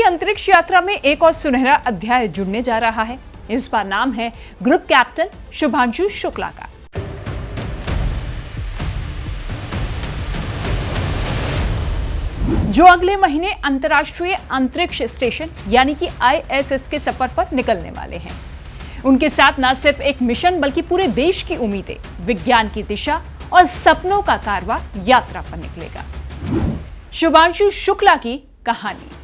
अंतरिक्ष यात्रा में एक और सुनहरा अध्याय जुड़ने जा रहा है। इस बार नाम है ग्रुप कैप्टन शुभांशु शुक्ला का। जो अगले महीने अंतर्राष्ट्रीय अंतरिक्ष स्टेशन यानी कि ISS के सफर पर निकलने वाले हैं। उनके साथ न सिर्फ एक मिशन बल्कि पूरे देश की उम्मीदें, विज्ञान की दिशा और सपनों का कारवां यात्रा पर निकलेगा। शुभांशु शुक्ला की कहानी।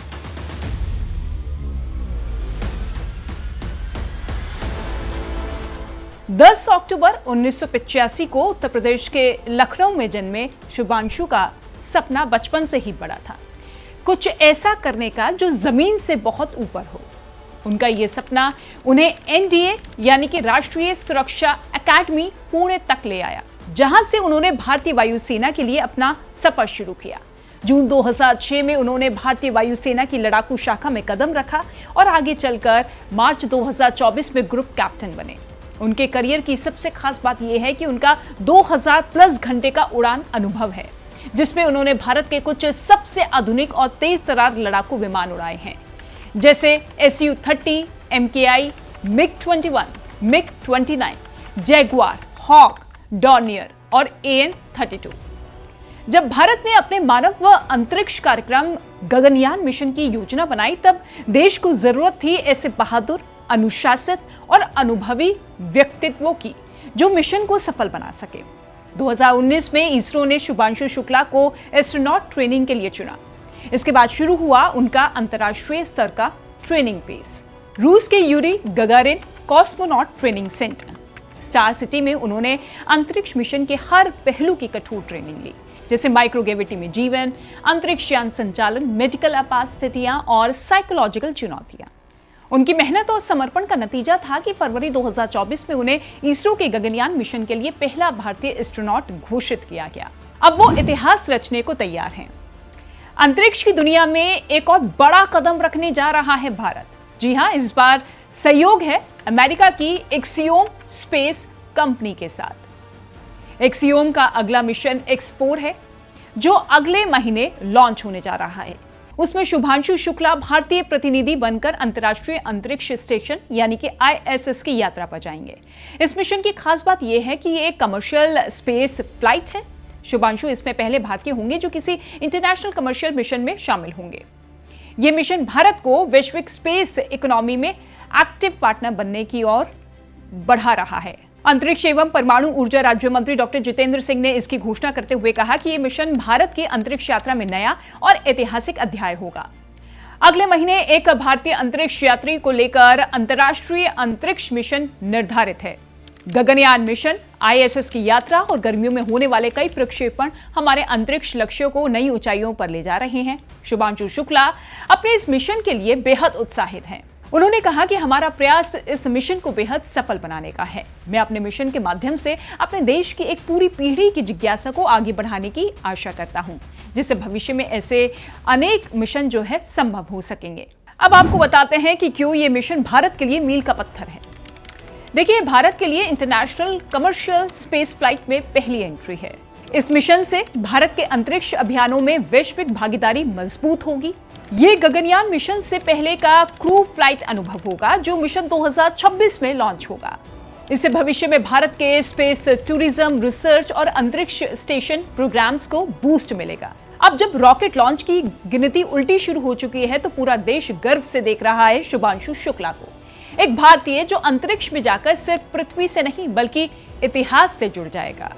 दस अक्टूबर 1985 को उत्तर प्रदेश के लखनऊ में जन्मे शुभांशु का सपना बचपन से ही बड़ा था, कुछ ऐसा करने का जो जमीन से बहुत ऊपर हो। उनका यह सपना उन्हें NDA यानी कि राष्ट्रीय सुरक्षा एकेडमी पुणे तक ले आया, जहां से उन्होंने भारतीय वायुसेना के लिए अपना सफर शुरू किया। जून 2006 में उन्होंने भारतीय वायुसेना की लड़ाकू शाखा में कदम रखा और आगे चलकर मार्च 2024 में ग्रुप कैप्टन बने। उनके करियर की सबसे खास बात यह है कि उनका 2000 प्लस घंटे का उड़ान अनुभव है, जिसमें उन्होंने भारत के कुछ सबसे आधुनिक और तेज तर्रार लड़ाकू विमान उड़ाए हैं, जैसे Su-30, MKI, MiG-21, MiG-29, Jaguar, hoc, Dornier और AN-32। जब भारत ने अपने मानव अंतरिक्ष कार्यक्रम गगनयान मिशन की योजना बनाई, तब देश को जरूरत थी ऐसे बहादुर, अनुशासित और अनुभवी व्यक्तित्वों की जो मिशन को सफल बना सके। 2019 में इसरो ने शुभांशु शुक्ला को एस्ट्रोनॉट ट्रेनिंग के लिए चुना। इसके बाद शुरू हुआ उनका अंतर्राष्ट्रीय स्तर का ट्रेनिंग फेज। रूस के Yuri Gagarin cosmonaut training centre star city में उन्होंने अंतरिक्ष मिशन के हर पहलू की कठोर ट्रेनिंग ली, जैसे माइक्रोग्रेविटी में जीवन, अंतरिक्ष यान संचालन, मेडिकल आपात स्थितियां और साइकोलॉजिकल चुनौतियां। उनकी मेहनत और समर्पण का नतीजा था कि फरवरी 2024 में उन्हें इसरो के गगनयान मिशन के लिए पहला भारतीय एस्ट्रोनॉट घोषित किया गया। अब वो इतिहास रचने को तैयार हैं। अंतरिक्ष की दुनिया में एक और बड़ा कदम रखने जा रहा है भारत। जी हां, इस बार सहयोग है अमेरिका की एक्सियोम स्पेस कंपनी के साथ। एक्सियोम का अगला मिशन X4 है, जो अगले महीने लॉन्च होने जा रहा है। उसमें शुभांशु शुक्ला भारतीय प्रतिनिधि बनकर अंतर्राष्ट्रीय अंतरिक्ष स्टेशन यानी कि ISS की यात्रा पर जाएंगे। इस मिशन की खास बात यह है कि ये एक कमर्शियल स्पेस फ्लाइट है। शुभांशु इसमें पहले भारतीय होंगे जो किसी इंटरनेशनल कमर्शियल मिशन में शामिल होंगे। ये मिशन भारत को वैश्विक स्पेस इकोनॉमी में एक्टिव पार्टनर बनने की ओर बढ़ा रहा है। अंतरिक्ष एवं परमाणु ऊर्जा राज्य मंत्री डॉक्टर जितेंद्र सिंह ने इसकी घोषणा करते हुए कहा कि यह मिशन भारत की अंतरिक्ष यात्रा में नया और ऐतिहासिक अध्याय होगा। अगले महीने एक भारतीय अंतरिक्ष यात्री को लेकर अंतर्राष्ट्रीय अंतरिक्ष मिशन निर्धारित है। गगनयान मिशन, ISS की यात्रा और गर्मियों में होने वाले कई प्रक्षेपण हमारे अंतरिक्ष लक्ष्यों को नई ऊंचाइयों पर ले जा रहे हैं। शुभांशु शुक्ला अपने इस मिशन के लिए बेहद उत्साहित हैं। उन्होंने कहा कि हमारा प्रयास इस मिशन को बेहद सफल बनाने का है। मैं अपने मिशन के माध्यम से अपने देश की एक पूरी पीढ़ी की जिज्ञासा को आगे बढ़ाने की आशा करता हूं, जिससे भविष्य में ऐसे अनेक मिशन जो है संभव हो सकेंगे। अब आपको बताते हैं कि क्यों ये मिशन भारत के लिए मील का पत्थर है। देखिए, भारत के लिए इंटरनेशनल कमर्शियल स्पेस फ्लाइट में पहली एंट्री है। इस मिशन से भारत के अंतरिक्ष अभियानों में वैश्विक भागीदारी मजबूत होगी। ये गगनयान मिशन से पहले का क्रू फ्लाइट अनुभव होगा, जो मिशन 2026 में लॉन्च होगा। इससे भविष्य में भारत के स्पेस टूरिज्म, रिसर्च और अंतरिक्ष स्टेशन प्रोग्राम्स को बूस्ट मिलेगा। अब जब रॉकेट लॉन्च की गिनती उल्टी शुरू हो चुकी है, तो पूरा देश गर्व से देख रहा है शुभांशु शुक्ला को, एक भारतीय जो अंतरिक्ष में जाकर सिर्फ पृथ्वी से नहीं बल्कि इतिहास से जुड़ जाएगा।